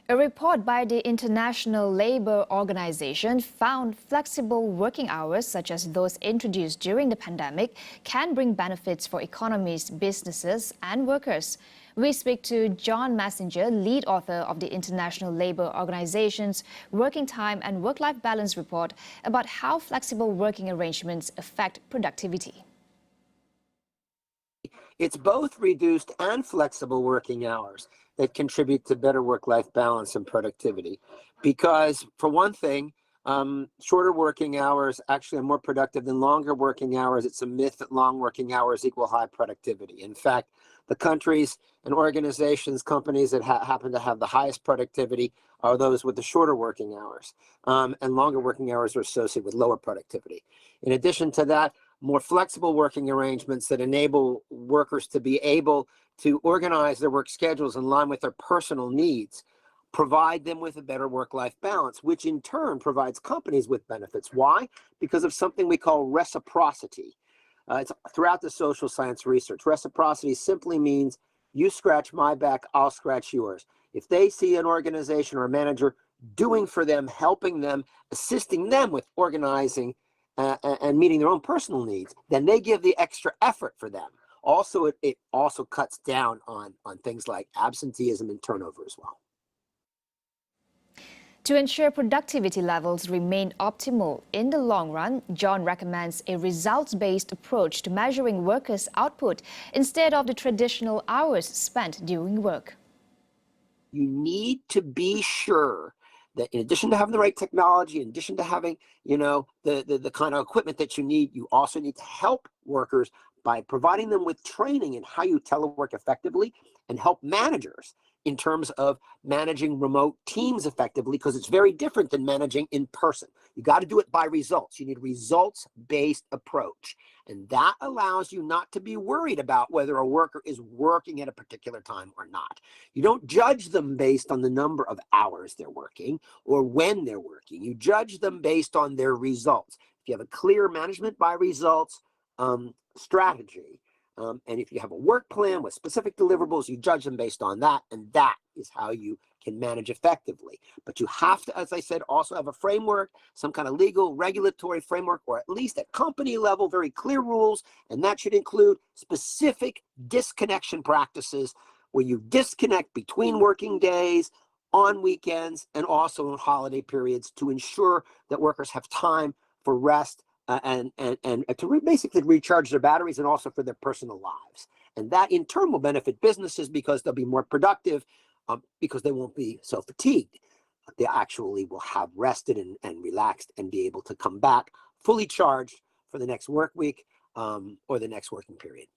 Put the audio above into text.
A report by the International Labour Organization found flexible working hours, such as those introduced during the pandemic, can bring benefits for economies, businesses and workers. We speak to John Messenger, lead author of the International Labour Organization's Working Time and Work-Life Balance report, about how flexible working arrangements affect productivity. It's both reduced and flexible working hours that contribute to better work-life balance and productivity. Because, for one thing, shorter working hours actually are more productive than longer working hours. It's a myth that long working hours equal high productivity. In fact, the countries and organizations, companies that happen to have the highest productivity are those with the shorter working hours. And longer working hours are associated with lower productivity. In addition to that, more flexible working arrangements that enable workers to be able to organize their work schedules in line with their personal needs provide them with a better work-life balance, which in turn provides companies with benefits. Why? Because of something we call reciprocity. It's throughout the social science research. Reciprocity simply means you scratch my back, I'll scratch yours. If they see an organization or a manager doing for them, helping them, assisting them with organizing and meeting their own personal needs, then they give the extra effort for them. Also, it also cuts down on things like absenteeism and turnover as well. To ensure productivity levels remain optimal in the long run, John recommends a results-based approach to measuring workers' output instead of the traditional hours spent doing work. You need to be sure that in addition to having the right technology, in addition to having, the kind of equipment that you need, you also need to help workers by providing them with training in how you telework effectively, and help managers in terms of managing remote teams effectively, because it's very different than managing in person. You got to do it by results. You need a results-based approach. And that allows you not to be worried about whether a worker is working at a particular time or not. You don't judge them based on the number of hours they're working or when they're working. You judge them based on their results. If you have a clear management by results strategy, and if you have a work plan with specific deliverables, you judge them based on that, and that is how you can manage effectively. But you have to, as I said, also have a framework, some kind of legal, regulatory framework, or at least at company level, very clear rules, and that should include specific disconnection practices where you disconnect between working days, on weekends, and also on holiday periods to ensure that workers have time for rest and to basically recharge their batteries, and also for their personal lives. And that in turn will benefit businesses because they'll be more productive, because they won't be so fatigued. They actually will have rested and relaxed and be able to come back fully charged for the next work week or the next working period.